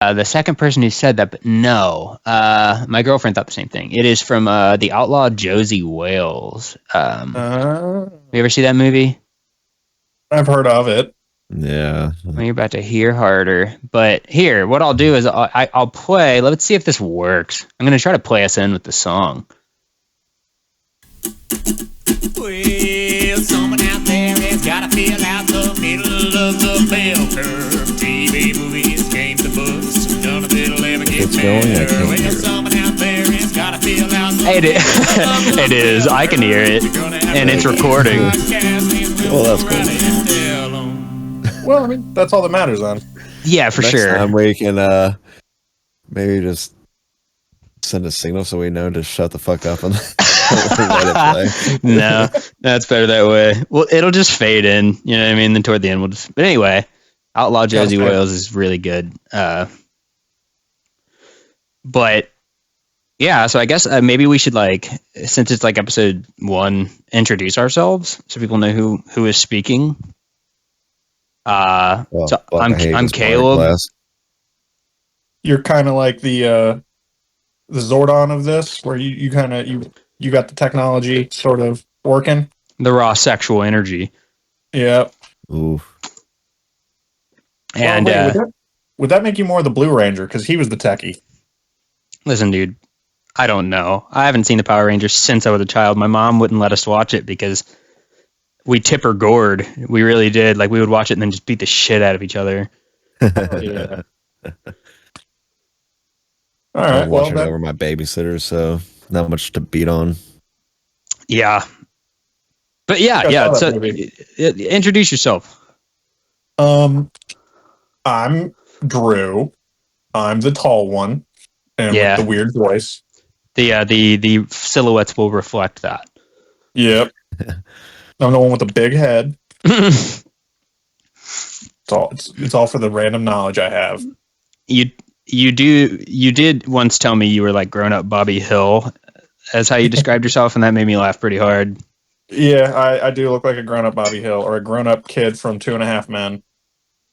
The second person who said that, but no. My girlfriend thought the same thing. It is from the outlaw Josie Wales. You ever see that movie? I've heard of it. Yeah. Well, you're about to hear harder. But here, what I'll do is I'll play. Let's see if this works. I'm going to try to play us in with the song. Well, someone out there has got to fill out the middle of the bell curve. TV, movies, games, and books. None of it'll ever get better. Well, someone out there has got to fill out the It is. I can hear it. And it's recording. Well, that's cool. Well, I mean, that's all that matters then. Yeah, for Next sure. time we can maybe just send a signal so we know to shut the fuck up and let it play. No, that's better that way. Well, it'll just fade in. You know what I mean? Then toward the end, we'll just. But anyway, Outlaw Josie Wales is really good. But yeah, so I guess maybe we should since it's episode 1, introduce ourselves so people know who is speaking. So I'm Caleb. You're kind of like the Zordon of this, where you kind of you got the technology sort of working. The raw sexual energy. Yeah. Ooh. And would that make you more the Blue Ranger? Because he was the techie. Listen, dude, I don't know. I haven't seen the Power Rangers since I was a child. My mom wouldn't let us watch it because we tipper gored. We really did. We would watch it and then just beat the shit out of each other. Yeah. All right. I'm watching over my babysitter, so not much to beat on. Yeah. But yeah. So introduce yourself. I'm Drew. I'm the tall one, and with the weird voice. The silhouettes will reflect that. Yep. I'm the one with the big head. It's all for the random knowledge I have. You did once tell me you were like grown up Bobby Hill as how you described yourself, and that made me laugh pretty hard. Yeah, I do look like a grown up Bobby Hill or a grown up kid from 2.5 Men.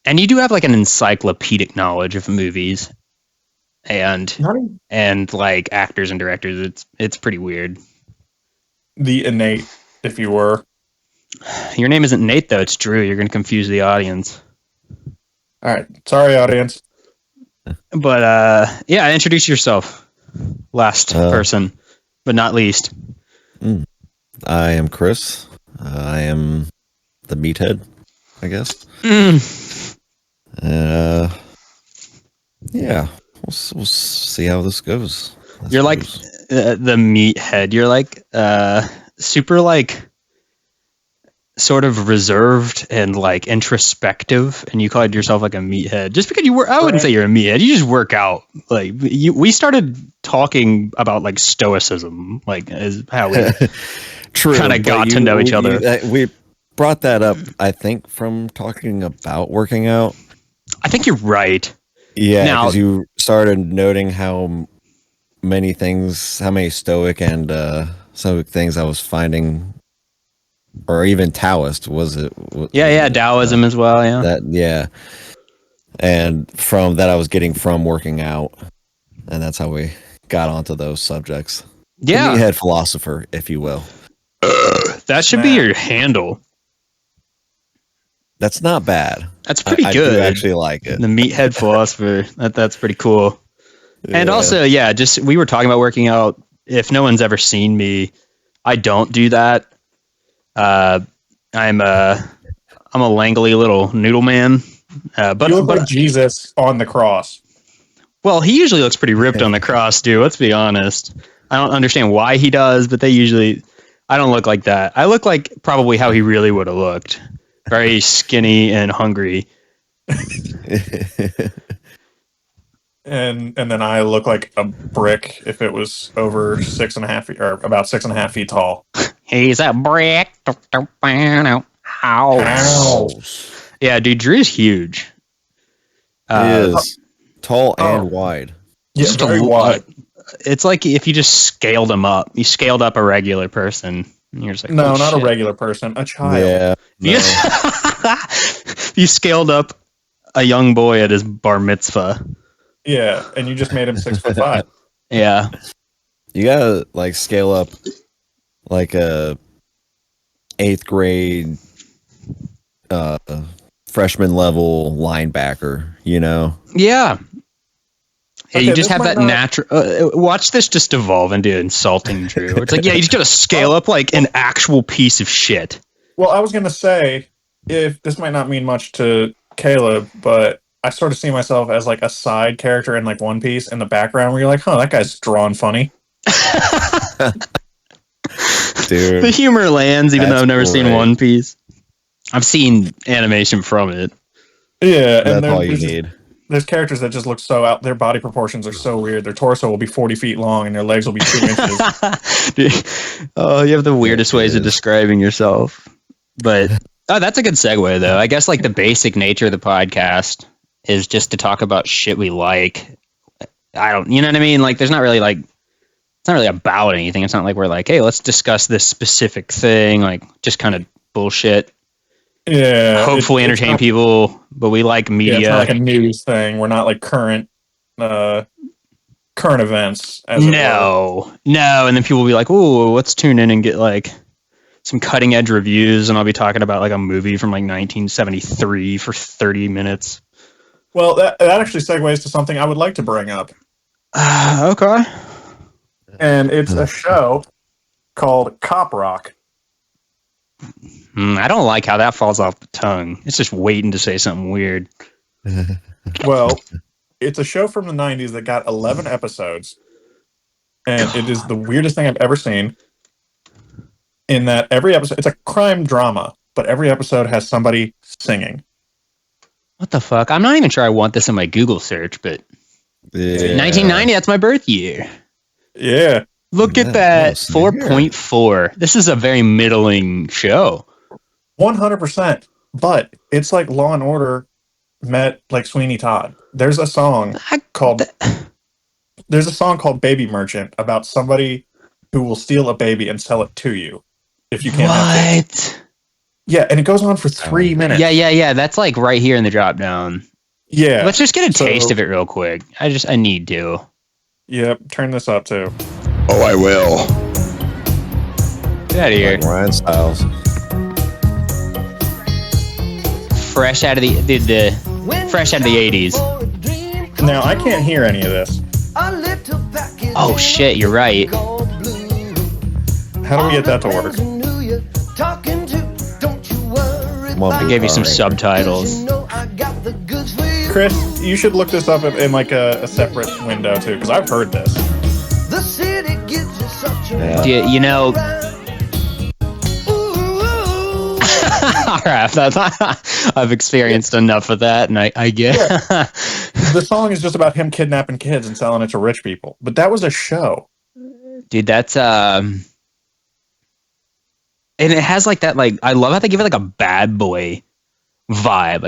And you do have an encyclopedic knowledge of movies and actors and directors. It's pretty weird. The innate, if you were. Your name isn't Nate though, it's Drew. You're gonna confuse the audience. All right. Sorry, audience. But introduce yourself. Last person, but not least. I am Chris. I am the meathead, I guess. Yeah, we'll see how this goes. You're like the meathead. You're super sort of reserved and introspective, and you called yourself a meathead just because you were. I wouldn't say you're a meathead. You just work out. We started talking about stoicism, is how we kind of got to know each other. We brought that up, I think, from talking about working out. I think you're right. Yeah, because you started noting how many stoic and stoic things I was finding. Or even Taoist, was it? Taoism as well, yeah. And from that I was getting from working out. And that's how we got onto those subjects. Yeah. The meathead philosopher, if you will. That should be your handle. That's not bad. That's pretty good. I do actually like it. The meathead philosopher. That's pretty cool. Yeah. And also, just we were talking about working out. If no one's ever seen me, I don't do that. I'm a langly little noodle man. But you look like Jesus on the cross. Well, he usually looks pretty ripped on the cross, dude. Let's be honest. I don't understand why he does, but I don't look like that. I look like probably how he really would have looked. Very skinny and hungry. And then I look like a brick if it was over 6.5 feet, or about 6.5 feet tall. He's a brick. House. Yeah, dude, Drew's huge. He is tall and wide. Yeah, very wide. It's like if you just scaled him up. You scaled up a regular person. And you're just no, not a regular person. A child. Yeah. No. You scaled up a young boy at his bar mitzvah. Yeah, and you just made him 6'5". Yeah. You gotta like scale up like a 8th grade freshman level linebacker, you know? Yeah. Yeah, Okay, you just this have might that not- natural. Watch this just evolve into insulting Drew. It's like, yeah, you just gotta scale up like an actual piece of shit. Well, I was gonna say, if this might not mean much to Caleb, but I sort of see myself as like a side character in like One Piece in the background, where you're like, "Huh, that guy's drawn funny." Dude. The humor lands, even though That's I've never seen great. One Piece. I've seen animation from it. Yeah, and That's all you there's need. there's characters that just look so out. Their body proportions are so weird. Their torso will be 40 feet long, and their legs will be 2 inches. Oh, you have the weirdest It ways of is. describing yourself. But that's a good segue, though. I guess like the basic nature of the podcast is just to talk about shit we like. You know what I mean? Like, there's not really like, it's not really about anything. It's not like we're like, hey, let's discuss this specific thing. Like, just kind of bullshit. Yeah, Hopefully it's entertain not- people, but we like Yeah, media. it's not like a news thing. We're not like current events. As it were. No. And then people will be like, "Ooh, let's tune in and get like some cutting edge reviews," and I'll be talking about like a movie from like 1973 for 30 minutes. Well, that actually segues to something I would like to bring up, Okay. and it's a show called Cop Rock. I don't like how that falls off the tongue. It's just waiting to say something weird. Well, it's a show from the 90s that got 11 episodes, and it is the weirdest thing I've ever seen. In that every episode, it's a crime drama, but every episode has somebody singing. What the fuck? I'm not even sure I want this in my Google search, but Yeah. 1990, that's my birth year. Yeah. Look Yeah, at that. nice. Yeah. 4.4. This is a very middling show. 100%. But it's like Law and Order met like Sweeney Todd. There's a song called Baby Merchant about somebody who will steal a baby and sell it to you if you can't have kids. What? Yeah, and it goes on for 3 minutes. Yeah. That's like right here in the drop down. Yeah. Let's just get a So- taste of it real quick. I need to. Yep, turn this up too. Oh, I will. Get out of here. Like Ryan Stiles. Fresh out of the fresh out of the 80s. Now, I can't hear any of this. Oh shit, you're right. How do we get that to work? Come on, I gave you some Ranger. subtitles. Chris, you should look this up in like a separate window too, because I've heard this. Yeah. You know. All right, I've experienced enough of that, and I get. The song is just about him kidnapping kids and selling it to rich people. But that was a show. Dude, that's and it has like that, like, I love how they give it like a bad boy vibe,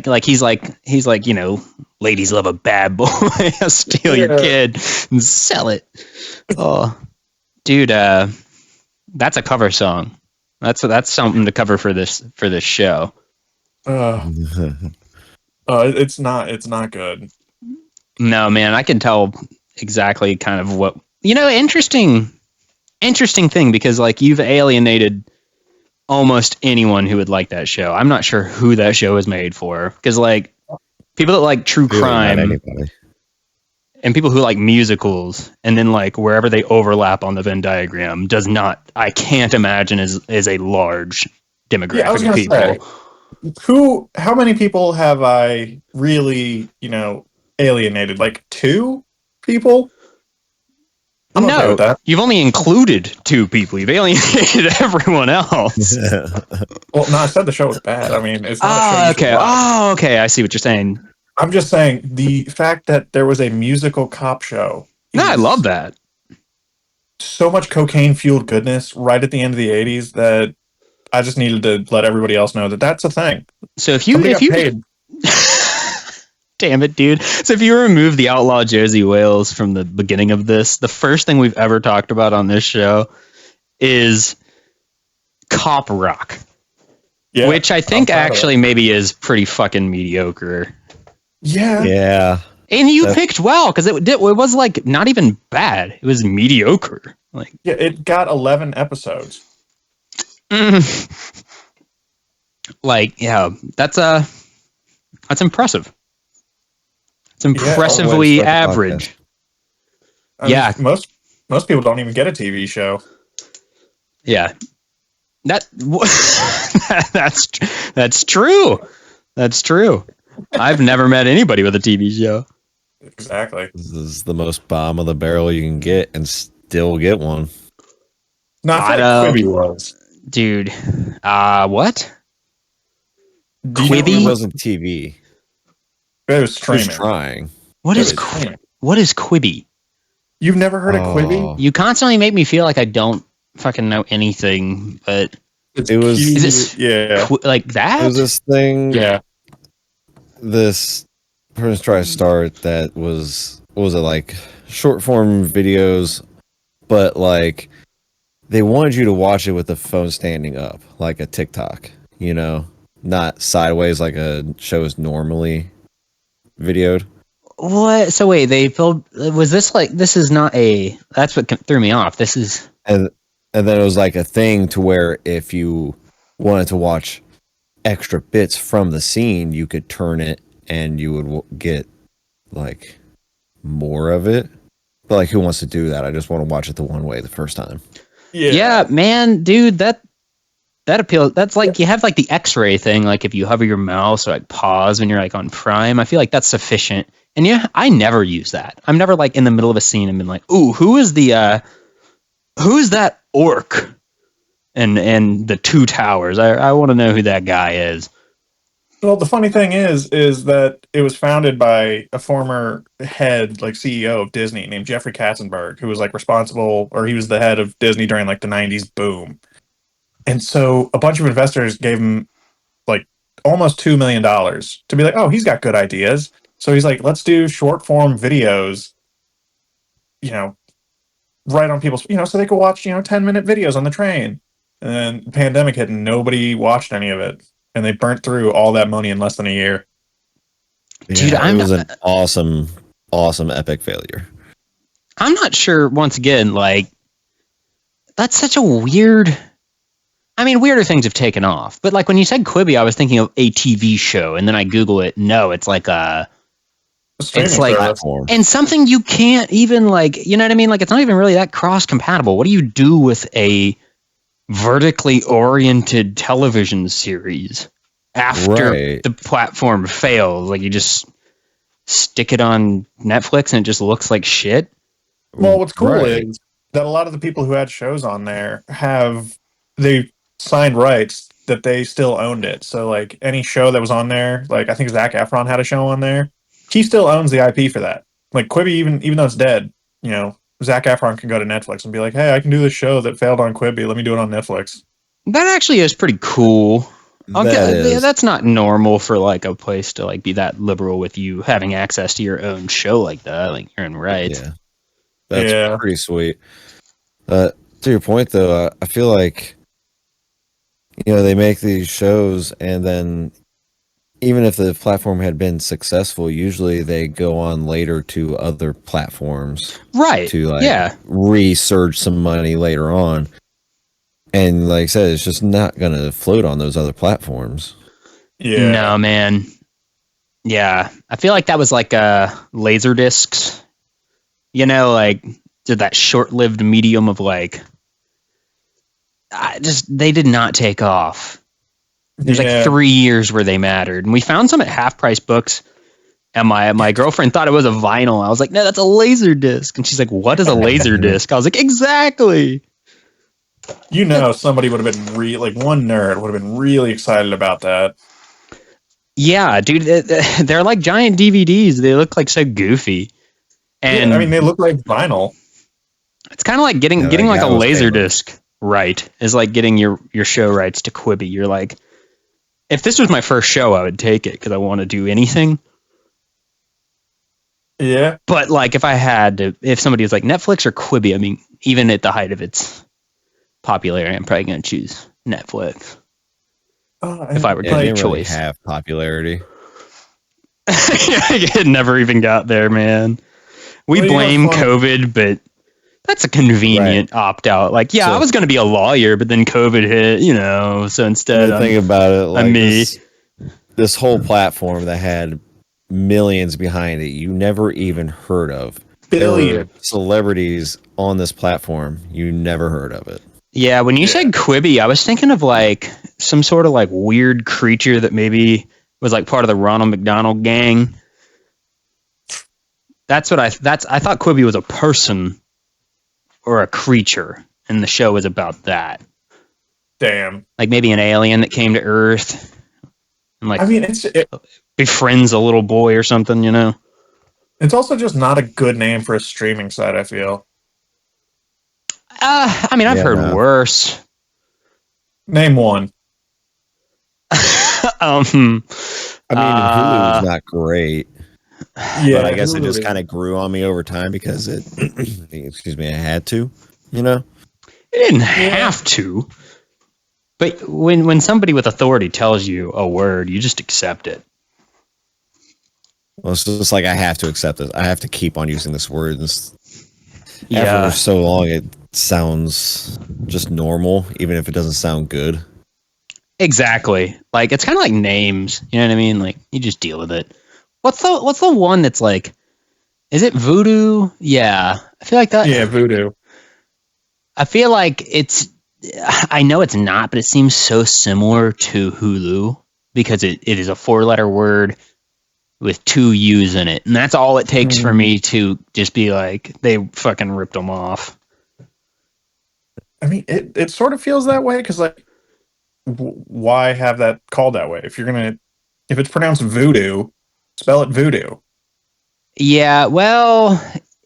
like he's like, you know, ladies love a bad boy. Steal your Yeah. kid and sell it. Oh, dude, that's a cover song. That's something to cover for this show. It's not good. No, man, I can tell exactly kind of what, you know, interesting thing, because like you've alienated almost anyone who would like that show. I'm not sure who that show is made for, because like people that like true Really, not crime anybody. and people who like musicals, and then like wherever they overlap on the Venn diagram I can't imagine is a large demographic Yeah, I was of gonna people. say, how many people have I really, alienated? Like 2 people? I'm okay with that. You've only included 2 people. You've alienated everyone else. Well, no, I said the show was bad. I mean, it's not a show you should Okay. watch. Okay. I see what you're saying. I'm just saying the fact that there was a musical cop show. No, I is love that. So much cocaine fueled goodness right at the end of the 80s that I just needed to let everybody else know that that's a thing. So if you Somebody got paid. Damn it, dude. So if you remove the outlaw Josie Wales from the beginning of this, the first thing we've ever talked about on this show is Cop Rock, Yeah, which I think I'm proud of actually maybe is pretty fucking mediocre. Yeah. Yeah. And you That's- picked well because it was like not even bad. It was mediocre. Like Yeah, it got 11 episodes. like yeah, that's impressive. It's Way to impressively start the average. podcast. I Yeah. mean, most people don't even get a TV show. Yeah. That's true. That's true. I've never met anybody with a TV show. Exactly. This is the most bottom of the barrel you can get and still get one. No, I I feel know. like Quibi was. Dude. What? Do you know Quibi? It wasn't TV. It was He was streaming. trying. What It is was streaming. what is Quibi? You've never heard of Quibi? Oh. You constantly make me feel like I don't fucking know anything, but It's It was- cute. Is this- Yeah. like It that? was this thing. Yeah. This person tried to start that was, what was it, like short form videos, but like they wanted you to watch it with the phone standing up, like a TikTok, you know, not sideways like a show is normally videoed. What? So wait, they filmed. Was this like? This is not a. That's what threw me off. This is. And then it was like a thing to where if you wanted to watch extra bits from the scene, you could turn it and you would get like more of it. But like, who wants to do that? I just want to watch it the one way the first time. Yeah, man, dude, that appeals. That's like you have like the X-ray thing. Like if you hover your mouse or like pause when you're like on Prime, I feel like that's sufficient. And yeah, I never use that. I'm never like in the middle of a scene and been like, "Ooh, who is that orc?" And the two towers. I want to know who that guy is. Well, the funny thing is that it was founded by a former head, like CEO of Disney, named Jeffrey Katzenberg, who was like responsible, or he was the head of Disney during like the '90s boom. And so a bunch of investors gave him like almost $2 million to be like, oh, he's got good ideas. So he's like, let's do short form videos, you know, right on people's, so they could watch, 10-minute videos on the train. And then the pandemic hit and nobody watched any of it. And they burnt through all that money in less than a year. Dude, it was an awesome epic failure. I'm not sure. Once again, like that's such a weird. I mean, weirder things have taken off, but like when you said Quibi, I was thinking of a TV show, and then I Google it. No, it's like Streaming like- service. Platform. and something you can't even like. You know what I mean? Like it's not even really that cross compatible. What do you do with a vertically oriented television series after Right. the platform fails? Like you just stick it on Netflix and it just looks like shit. Well, what's cool Right. is that a lot of the people who had shows on there they signed rights that they still owned it. So like any show that was on there, like I think Zac Efron had a show on there, he still owns the IP for that. Like Quibi, even though it's dead, Zac Efron can go to Netflix and be like, hey, I can do this show that failed on Quibi. Let me do it on Netflix. That actually is pretty cool. That is. That's not normal for like a place to like be that liberal with you having access to your own show like that. Like you're in rights. Yeah. That's Yeah. pretty sweet. To your point, though, I feel like, they make these shows, and then even if the platform had been successful, usually they go on later to other platforms Right. to like Yeah. resurge some money later on. And like I said, it's just not going to float on those other platforms. Yeah. No, man. Yeah. I feel like that was like laser discs. Like did that short-lived medium of like they did not take off. There's like 3 years where they mattered. And we found some at Half Price Books. And my girlfriend thought it was a vinyl. I was like, no, that's a laser disc. And she's like, what is a laser disc? I was like, exactly. Somebody would have been like one nerd would have been really excited about that. Yeah, dude, they're like giant DVDs. They look like so goofy. And I mean, they look like vinyl. it's kind of like getting Yeah, like that a was laser famous. disc right is like getting your show rights to Quibi. You're like, if this was my first show, I would take it because I want to do anything. Yeah. But like if somebody was like Netflix or Quibi, I mean, even at the height of its popularity, I'm probably going to choose Netflix if I were Yeah, given they a didn't really choice. have popularity. It never even got there, man. We Well, blame funny? COVID, but that's a convenient opt out. Like, yeah, So- I was going to be a lawyer, but then COVID hit, so instead think about it, like me. this whole platform that had millions behind it, you never even heard of. There were Billion. celebrities on this platform, you never heard of it. Yeah, when you said Quibi, I was thinking of like some sort of like weird creature that maybe was like part of the Ronald McDonald gang. I thought Quibi was a person or a creature, and the show was about that. Damn. Like maybe an alien that came to Earth and like I mean, befriends a little boy or something, it's also just not a good name for a streaming site, I feel. I mean, I've Yeah, heard no. worse. Name one. I mean, Hulu's not great, Yeah, but I guess it just Hulu. kind of grew on me over time because it, excuse me, I had to, It didn't have to. But when somebody with authority tells you a word, you just accept it. Well, it's just like I have to accept it. I have to keep on using this word. After Yeah. so long, it sounds just normal, even if it doesn't sound good. Exactly. Like it's kind of like names. You know what I mean? Like you just deal with it. What's the one that's like? Is it Voodoo? Yeah, I feel like that. Yeah, Voodoo. I feel like it's. I know it's not, but it seems so similar to Hulu because it is a 4-letter word with 2 U's in it, and that's all it takes for me to just be like, they fucking ripped them off. I mean, it sort of feels that way because, like, why have that called that way? If it's pronounced voodoo, spell it voodoo. Yeah, well,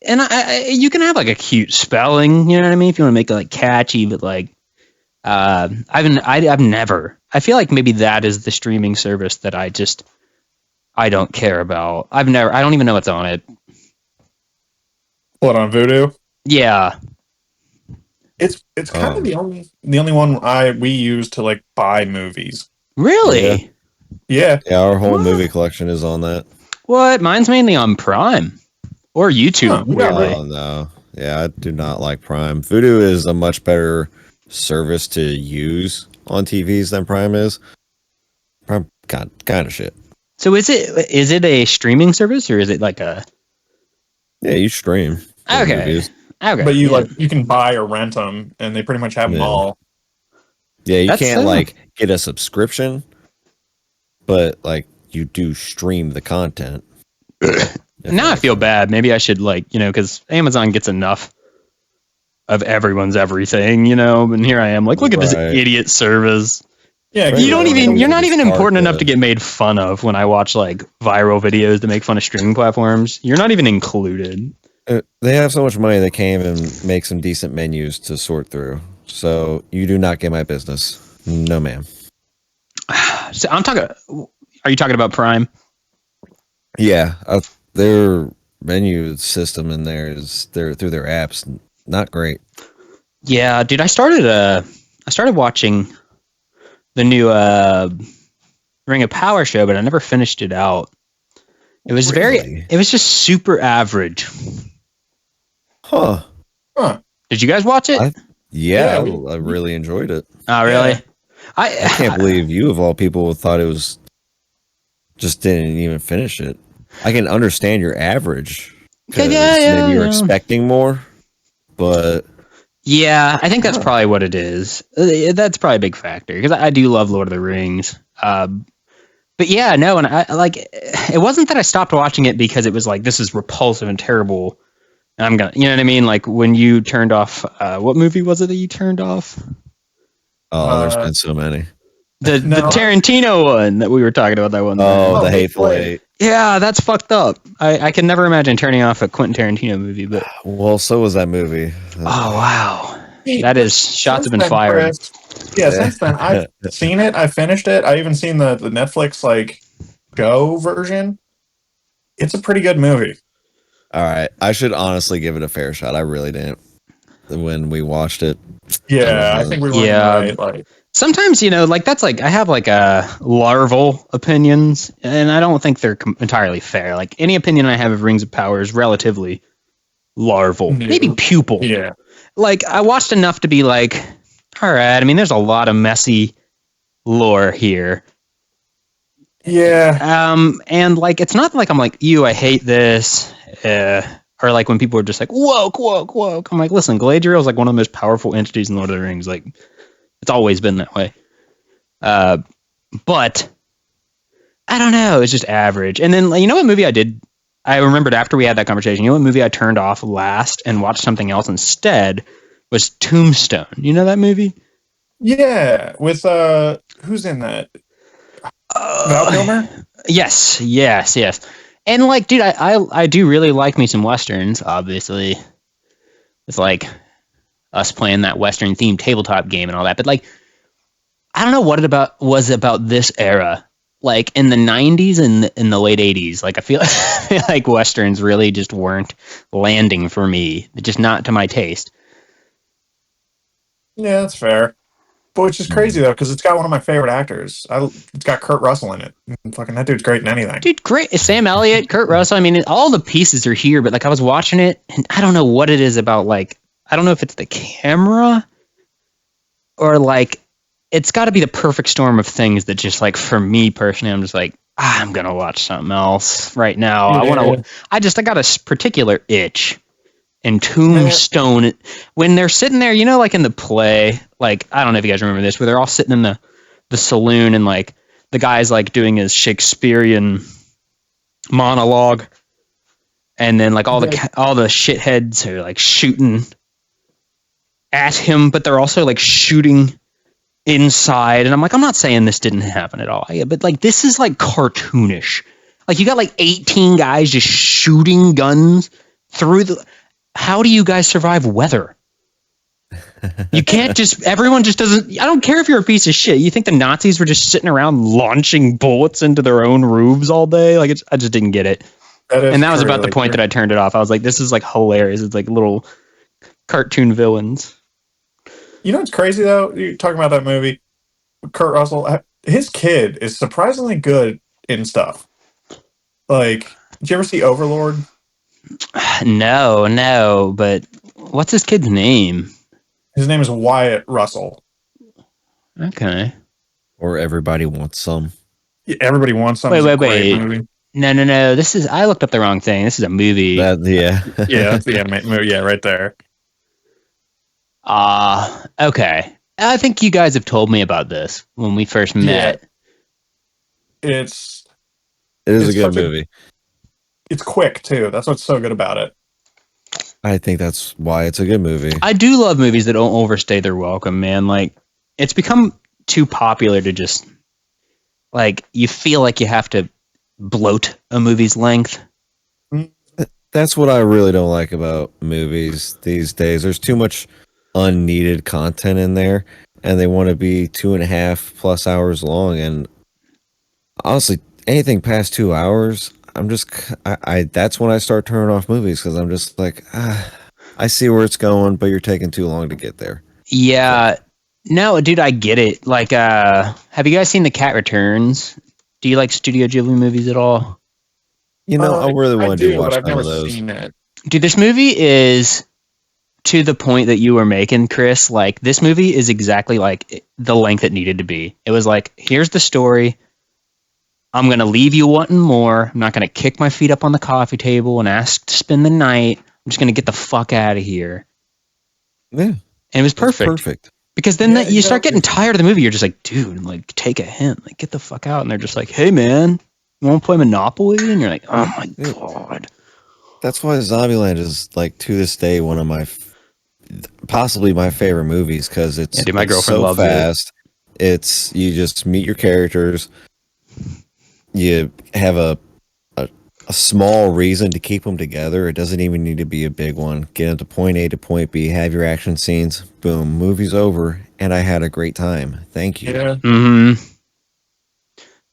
and you can have like a cute spelling, you know what I mean, if you want to make it like catchy, but like, I've never. I feel like maybe that is the streaming service that I don't care about. I don't even know what's on it. What, on Voodoo? Yeah. It's kind of the only one we use to like buy movies. Really? Yeah. Yeah, our whole What? movie collection is on that. What? Mine's mainly on Prime or YouTube. Huh, we got weirdly. Oh no, yeah, I do not like Prime. Voodoo is a much better service to use on TVs than Prime is. Prime kind of shit. So is it a streaming service or is it like a? Yeah, you stream. the Okay. movies. Okay. But yeah. you can buy or rent them, and they pretty much have them Yeah. all. Yeah, you That's can't so- like get a subscription, but like you do stream the content. Now I feel bad. Maybe I should because Amazon gets enough of everyone's everything, and here I am like, look at this Right. idiot service. Yeah, Right. You're not even Start important enough the- to get made fun of when I watch like viral videos to make fun of streaming platforms. You're not even included. They have so much money they can't even make some decent menus to sort through. So you do not get my business. No, ma'am. So are you talking about Prime? Yeah, their menu system in there is through their apps not great. Yeah, dude, I started watching the new Ring of Power show, but I never finished it out. It was Really? it was just super average. Huh. Did you guys watch it? Yeah, Yeah, I really enjoyed it. Oh, really? Yeah. I can't believe you, of all people, thought it was just didn't even finish it. I can understand your average. 'Cause maybe you're expecting more, but Yeah, I think that's probably what it is. That's probably a big factor because I do love Lord of the Rings. But yeah, no, and I like it wasn't that I stopped watching it because it was like this is repulsive and terrible. And I'm gonna, you know what I mean? Like when you turned off, what movie was it that you turned off? there's been so many. The Tarantino one that we were talking about. That one. Oh, the Hateful Eight. Yeah, that's fucked up. I can never imagine turning off a Quentin Tarantino movie, but Well, so was that movie. oh wow, that is shots have been Since then, fired. Chris, since then I've seen it. I finished it. I even seen the Netflix Go version. It's a pretty good movie. All right, I should honestly give it a fair shot. I really didn't when we watched it. Yeah, I think we were Yeah. right. sometimes, like that's like I have like larval opinions, and I don't think they're entirely fair. Like any opinion I have of Rings of Power is relatively larval, maybe pupil. Yeah. Like I watched enough to be like, all right. I mean, there's a lot of messy lore here. Yeah. And like it's not like I'm like, I hate this. Or like when people are just like, woke. I'm like, listen, Galadriel is like one of the most powerful entities in Lord of the Rings. Like, it's always been that way. But I don't know. It's just average. And then, you know what movie I did? I remembered after we had that conversation, you know what movie I turned off last and watched something else instead was Tombstone. You know that movie? Yeah. With, who's in that? Val Kilmer? Yes. And like, dude, I do really like me some Westerns, obviously. It's like us playing that Western themed tabletop game and all that. But like, I don't know what it was about this era. Like in the 90s and in the late 80s, like I feel like Westerns really just weren't landing for me. Just not to my taste. Yeah, that's fair. But which is crazy, though, because it's got one of my favorite actors. It's got Kurt Russell in it. And fucking that dude's great in anything. Dude, great. Sam Elliott, Kurt Russell. I mean, all the pieces are here, but like I was watching it and I don't know what it is about. Like, I don't know if it's the camera or like, it's got to be the perfect storm of things that just like for me personally, I'm just like, I'm gonna watch something else right now. Yeah. I got a particular itch. And Tombstone, when they're sitting there, like in the play, like I don't know if you guys remember this, where they're all sitting in the saloon and like the guy's like doing his Shakespearean monologue, and then like all the shitheads are like shooting at him, but they're also like shooting inside, and I'm like, I'm not saying this didn't happen at all, but like this is like cartoonish. Like you got like 18 guys just shooting guns through the. How do you guys survive weather? You can't just. Everyone just doesn't. I don't care if you're a piece of shit. You think the Nazis were just sitting around launching bullets into their own roofs all day? Like I just didn't get it. And that was about the point that I turned it off. I was like, this is like hilarious. It's like little cartoon villains. You know what's crazy though? You're talking about that movie, Kurt Russell. His kid is surprisingly good in stuff. Like, did you ever see Overlord? No, but what's his kid's name? His name is Wyatt Russell. Okay. Or Everybody Wants Some. Yeah, Everybody Wants Some. Wait. Movie. No. This is. I looked up the wrong thing. This is a movie. Yeah, that's the animated movie. Yeah, right there. Okay. I think you guys have told me about this when we first met. It is a good movie. It's quick too. That's what's so good about it. I think that's why it's a good movie. I do love movies that don't overstay their welcome, man. Like it's become too popular to just like you feel like you have to bloat a movie's length. That's what I really don't like about movies these days. There's too much unneeded content in there, and they want to be 2.5+ hours long. And honestly, anything past 2 hours, I'm just that's when I start turning off movies because I'm just like, I see where it's going, but you're taking too long to get there. Yeah, no, dude, I get it. Like, have you guys seen The Cat Returns? Do you like Studio Ghibli movies at all? You know, I really want to watch I've never those. seen it. Dude, this movie is to the point that you were making, Chris. Like, this movie is exactly like the length it needed to be. It was like, here's the story. I'm going to leave you wanting more. I'm not going to kick my feet up on the coffee table and ask to spend the night. I'm just going to get the fuck out of here. Yeah. And it was perfect. Perfect. Because then you start getting tired of the movie. You're just like, dude, like, take a hint. Like, get the fuck out. And they're just like, hey, man, you want to play Monopoly? And you're like, oh, my God. That's why Zombieland is, like, to this day, one of my, possibly my favorite movies, because it's, my girlfriend so loves fast. It's, you just meet your characters. You have a small reason to keep them together. It doesn't even need to be a big one. Get them to point A to point B, have your action scenes, boom, movie's over, and I had a great time. Thank you. Yeah. Mm-hmm.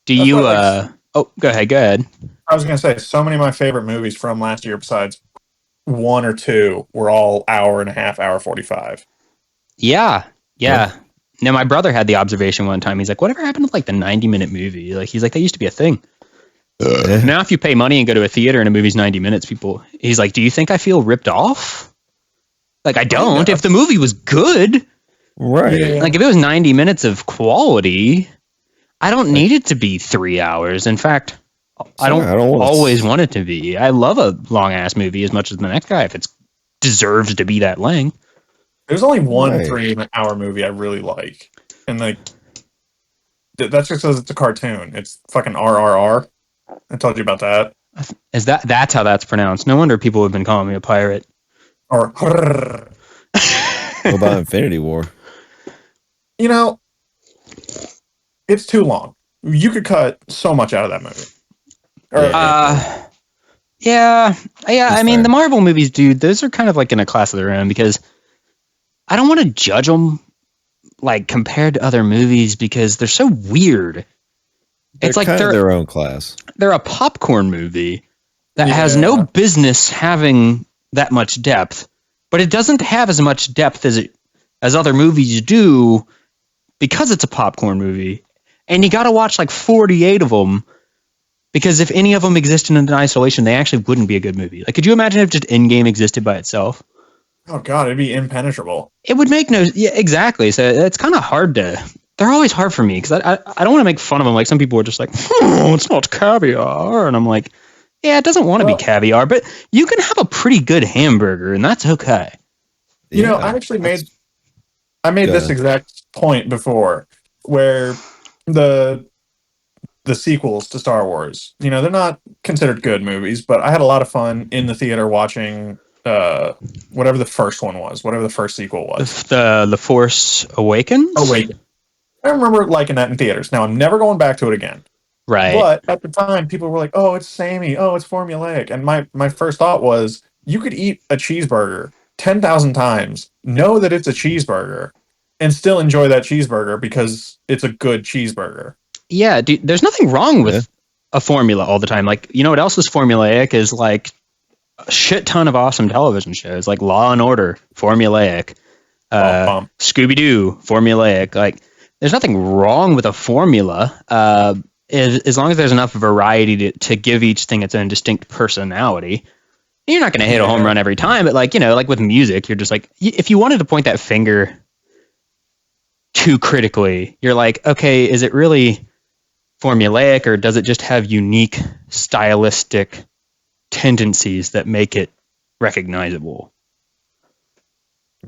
Do you, go ahead. I was going to say, so many of my favorite movies from last year, besides one or two, were all hour and a half, hour 45. Yeah. Now, my brother had the observation one time. He's like, whatever happened to like the 90-minute movie? Like, he's like, that used to be a thing. Now, if you pay money and go to a theater and a movie's 90 minutes, he's like, do you think I feel ripped off? Like, I don't. If the movie was good, Right. Yeah. like if it was 90 minutes of quality, I don't need it to be 3 hours. In fact, I don't always want it to be. I love a long ass movie as much as the next guy if it deserves to be that length. There's only one Right. 3-hour movie I really like, and like that's just because it's a cartoon. It's fucking RRR. I told you about that. That's how that's pronounced. No wonder people have been calling me a pirate. Or What about Infinity War? you know, it's too long. You could cut so much out of that movie. Or, Yeah. I mean, fair. the Marvel movies, dude, those are kind of like in a class of their own because I don't want to judge them like compared to other movies because they're so weird. They're It's like kind of their own class. they're a popcorn movie that has no business having that much depth, but it doesn't have as much depth as other movies do because it's a popcorn movie. And you got to watch like 48 of them because if any of them existed in isolation, they actually wouldn't be a good movie. Like, could you imagine if just Endgame existed by itself? oh god, it'd be impenetrable. It would make exactly. So it's kind of hard to. They're always hard for me because I don't want to make fun of them. Like some people are just like, oh, it's not caviar, and I'm like, yeah, it doesn't want to be caviar, but you can have a pretty good hamburger, and that's okay. You know, I actually made this exact point before, where the sequels to Star Wars, you know, they're not considered good movies, but I had a lot of fun in the theater watching whatever the first one was, whatever the first sequel was. The Force Awakens. I remember liking that in theaters. Now I'm never going back to it again. Right. But at the time, people were like, "Oh, it's samey. Oh, it's formulaic." And my first thought was, you could eat a cheeseburger 10,000 times, know that it's a cheeseburger, and still enjoy that cheeseburger because it's a good cheeseburger. Yeah, dude, there's nothing wrong with a formula all the time. Like, you know what else is formulaic is like a shit ton of awesome television shows, like Law and Order, formulaic. Scooby-Doo, formulaic. Like, there's nothing wrong with a formula. As long as there's enough variety to give each thing its own distinct personality. You're not going to hit a home run every time, but like, you know, like with music, you're just like, if you wanted to point that finger too critically, you're like, okay, is it really formulaic or does it just have unique stylistic tendencies that make it recognizable?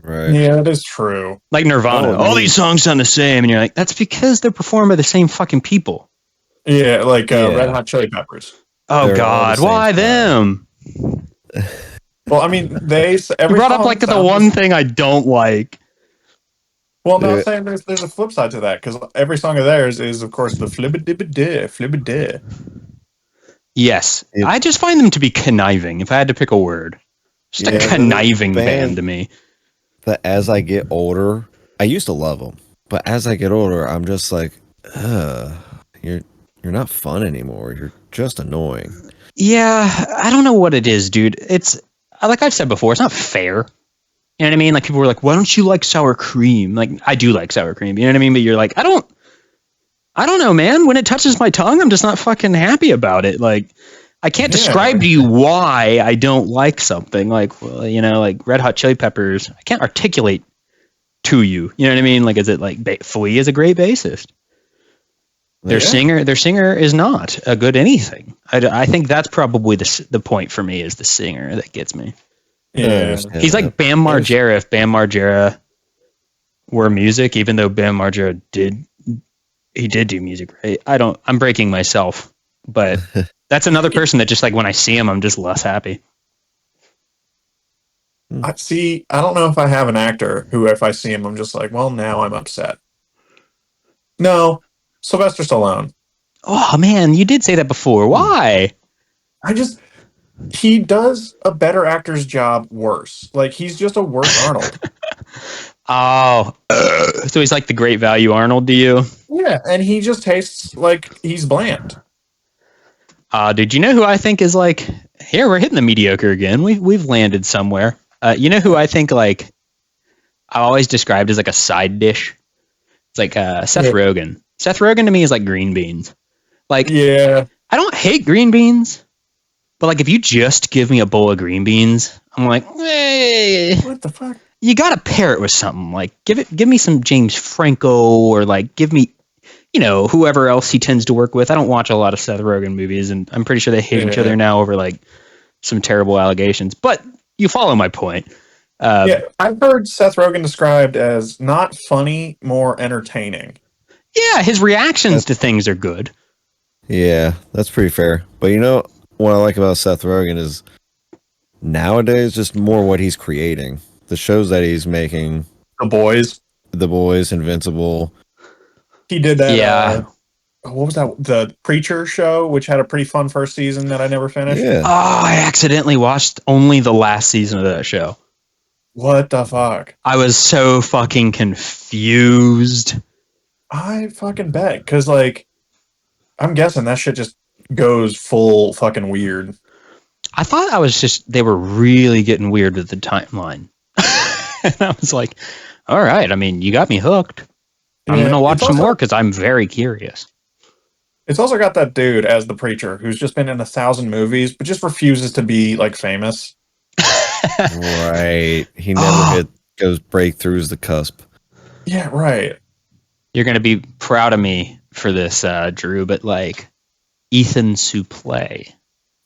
Right. Yeah, that is true. Like Nirvana, all these songs sound the same, and you're like, that's because they're performed by the same fucking people. Yeah, like Red Hot Chili Peppers. Oh They're God, why them? Well, I mean, You brought up like the one thing I don't like. Well, no, I'm saying there's a flip side to that because every song of theirs is, of course, the flibba-dibba-deh. Yes, I just find them to be conniving. If I had to pick a word, just a conniving band to me. But as I get older, I used to love them, but as I get older, I'm just like, you're not fun anymore. You're just annoying. Yeah, I don't know what it is, dude. It's like I've said before, it's not fair. You know what I mean? Like people were like, "Why don't you like sour cream?" Like I do like sour cream. You know what I mean? But you're like, I don't know, man. When it touches my tongue, I'm just not fucking happy about it. Like I can't describe to you why I don't like something. Like, well, you know, like Red Hot Chili Peppers. I can't articulate to you. You know what I mean? Like, is it like Flea is a great bassist? Their singer is not a good anything. I think that's probably the point for me is the singer that gets me. Yeah, He's like Bam Margera. If Bam Margera were music, even though Bam Margera did do music, right? I'm breaking myself, but that's another person that just like when I see him, I'm just less happy. I don't know if I have an actor who, if I see him, I'm just like, well, now I'm upset. No, Sylvester Stallone. Oh man, you did say that before. Why? He does a better actor's job worse. Like, he's just a worse Arnold. Oh, so he's like the Great Value Arnold to you? Yeah, and he just tastes like he's bland. Dude, you know who I think is like, here, we're hitting the mediocre again. We've landed somewhere. You know who I think like I always described as like a side dish? like Seth Rogen. Seth Rogen to me is like green beans. Like, Yeah. I don't hate green beans, but like if you just give me a bowl of green beans, I'm like, hey, What the fuck? you gotta pair it with something. Like give me some James Franco, or like give me, whoever else he tends to work with. I don't watch a lot of Seth Rogen movies, and I'm pretty sure they hate each other now over like some terrible allegations. But you follow my point. Yeah, I've heard Seth Rogen described as not funny, more entertaining. Yeah, his reactions to things are good. Yeah, that's pretty fair. But you know what I like about Seth Rogen is nowadays just more what he's creating. The shows that he's making. The Boys, Invincible. He did that. Yeah. What was that? The Preacher show, which had a pretty fun first season that I never finished. Yeah. Oh, I accidentally watched only the last season of that show. What the fuck? I was so fucking confused. I fucking bet. Because, like, I'm guessing that shit just goes full fucking weird. I thought they were really getting weird with the timeline. And I was like, all right, I mean, you got me hooked. I'm going to watch some more because I'm very curious. It's also got that dude as the Preacher who's just been in 1,000 movies, but just refuses to be, like, famous. Right. He never breakthroughs the cusp. Yeah, right. You're going to be proud of me for this, Drew, but like Ethan Suplee.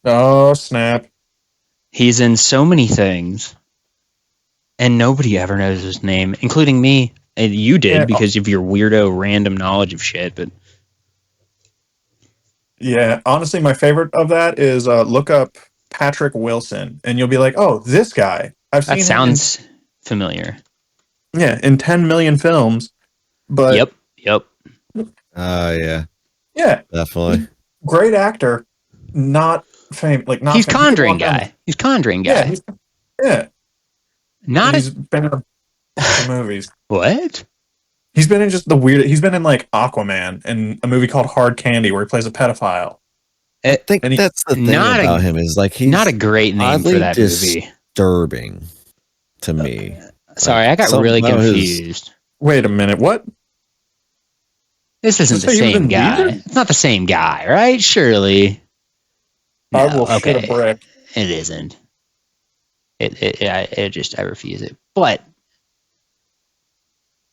Oh, snap. He's in so many things, and nobody ever knows his name, including me. And you did because of your weirdo random knowledge of shit. But yeah, honestly, my favorite of that is look up Patrick Wilson, and you'll be like, "Oh, this guy." I've seen. That sounds familiar. Yeah, in 10 million films. But Yep. Yeah. Yeah, definitely. Great actor, not famous. Like not. He's Conjuring guy. He's Conjuring guy. Yeah. Not. He's been in a bunch of movies. What? He's been in just the weird. He's been in like Aquaman and a movie called Hard Candy where he plays a pedophile. I think that's the thing about him is like he's not a great name for that movie. Disturbing to me. Sorry, I got really confused. Wait a minute, what? This isn't the same guy. It's not the same guy, right? Surely. No, I will shit a brick. It isn't. I refuse it. But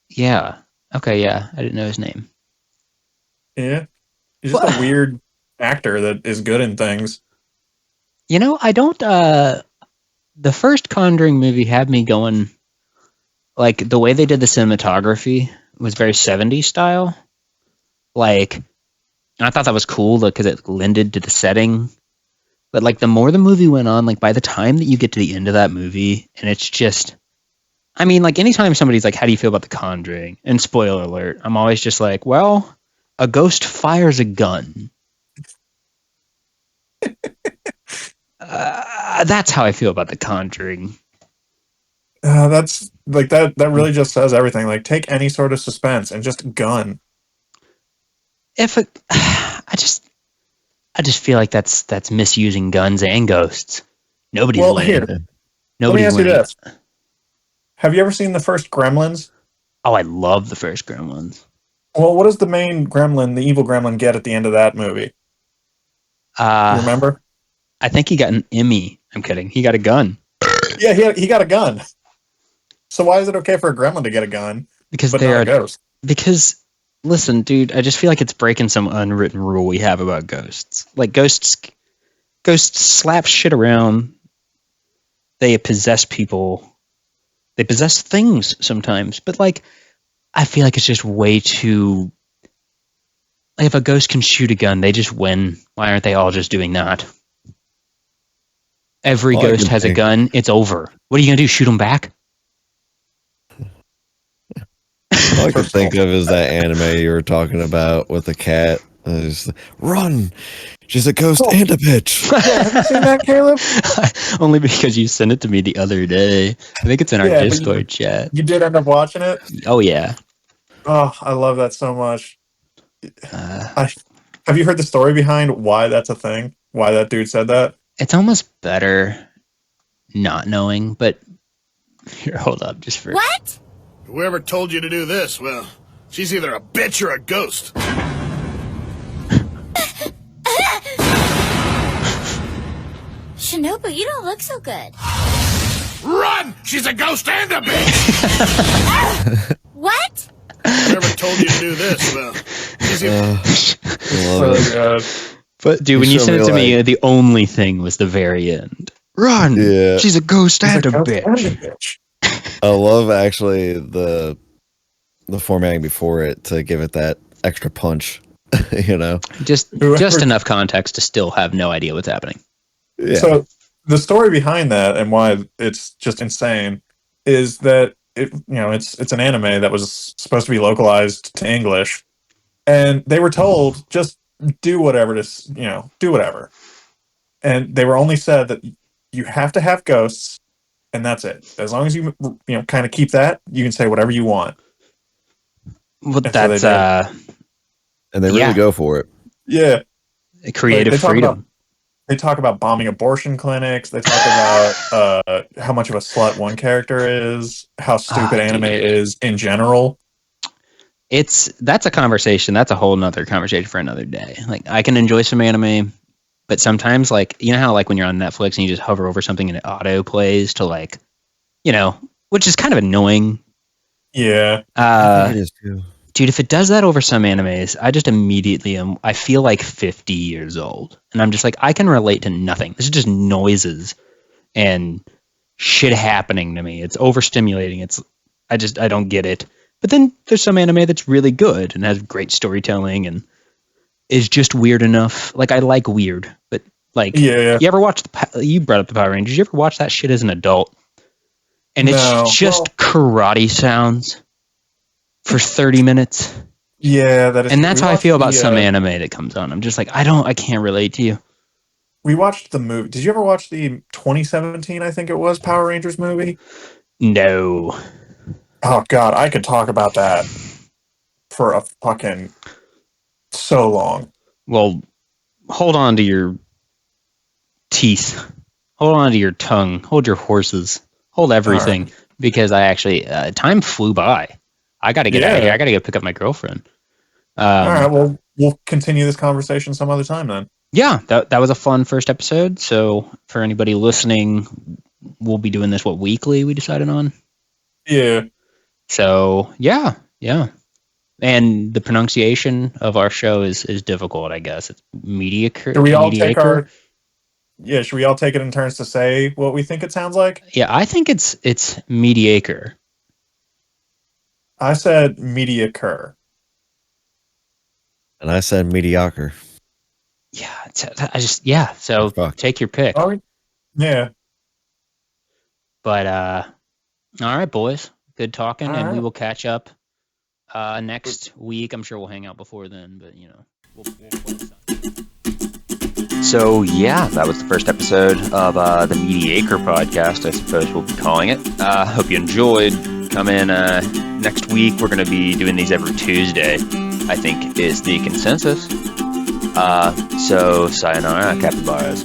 yeah. Okay, yeah. I didn't know his name. Yeah. He's just a weird actor that is good in things. You know, I don't the first Conjuring movie had me going, like, the way they did the cinematography was very 70s style. Like, and I thought that was cool because it lended to the setting. But like the more the movie went on, like by the time that you get to the end of that movie, and it's just, I mean, like anytime somebody's like, how do you feel about The Conjuring? And spoiler alert, I'm always just like, well, a ghost fires a gun. That's how I feel about The Conjuring. That's like that really just says everything. Like, take any sort of suspense and just gun. I just feel like that's misusing guns and ghosts. Nobody's winning. Here, Nobody's let me ask winning. you this. Have you ever seen the first Gremlins? Oh, I love the first Gremlins. Well, what does the main gremlin, the evil gremlin, get at the end of that movie? You remember? I think he got an Emmy. I'm kidding. He got a gun. Yeah, he got a gun. So why is it okay for a gremlin to get a gun, because but they not are a ghost? Because listen, dude, I just feel like it's breaking some unwritten rule we have about ghosts. Like ghosts slap shit around. They possess people. They possess things sometimes, but like I feel like it's just way too. Like if a ghost can shoot a gun, they just win. Why aren't they all just doing that? Every ghost has a gun. It's over. What are you gonna do? Shoot them back? All I can think of is that anime you were talking about with the cat. Run! She's a ghost and a bitch. Yeah, have you seen that, Caleb? Only because you sent it to me the other day. I think it's in our Discord chat. You did end up watching it? Oh yeah. Oh, I love that so much. Have you heard the story behind why that's a thing? Why that dude said that? It's almost better not knowing, but here, hold up, just for What? Whoever told you to do this, well, She's either a bitch or a ghost. Shinobu, you don't look so good. Run! She's a ghost and a bitch! What? I never told you to do this, well. She's either... God. But dude, when you sent it to me, the only thing was the very end. Run! Yeah. She's a ghost and a Ghost bitch. and a bitch. I love actually the formatting before it to give it that extra punch. You know. Just enough context to still have no idea what's happening. Yeah. So the story behind that and why it's just insane is that it's an anime that was supposed to be localized to English, and they were told just do whatever do whatever, and they were only said that you have to have ghosts, and that's it. As long as you kind of keep that, you can say whatever you want. Well, That's and they really go for it. Yeah, creative freedom. They talk about bombing abortion clinics. They talk about how much of a slut one character is, how stupid anime is in general. That's a conversation. That's a whole nother conversation for another day. Like, I can enjoy some anime, but sometimes, like, you know how like when you're on Netflix and you just hover over something and it auto plays to like, which is kind of annoying. Yeah. I think it is too. Dude, if it does that over some animes, I just immediately I feel like 50 years old. And I'm just like, I can relate to nothing. This is just noises and shit happening to me. It's overstimulating. I don't get it. But then there's some anime that's really good and has great storytelling and is just weird enough. Like, I like weird, but like, yeah. You ever watch you brought up the Power Rangers. You ever watch that shit as an adult? And it's just karate sounds for 30 minutes. Yeah, that is. And that's how I feel about some anime that comes on. I'm just like, I can't relate to you. We watched the movie. Did you ever watch the 2017, I think it was, Power Rangers movie? No. Oh, God, I could talk about that for a fucking so long. Well, hold on to your teeth. Hold on to your tongue. Hold your horses. Hold everything. Right. Because I actually, time flew by. I got to get out of here. I got to go pick up my girlfriend. All right, well, we'll continue this conversation some other time then. Yeah, that was a fun first episode. So for anybody listening, we'll be doing this, weekly we decided on? Yeah. So, yeah. And the pronunciation of our show is difficult, I guess. It's mediocre. Should we all take should we all take it in turns to say what we think it sounds like? Yeah, I think it's mediocre. I said mediocre. And I said mediocre. Yeah, so take your pick. Oh, yeah. But, all right, boys. Good talking, all and right. We will catch up next week. I'm sure we'll hang out before then, but, we'll play some. So, yeah, that was the first episode of the Mediocre podcast, I suppose we'll be calling it. Hope you enjoyed. Come in next week. We're going to be doing these every Tuesday, I think is the consensus. So, sayonara, capybaras.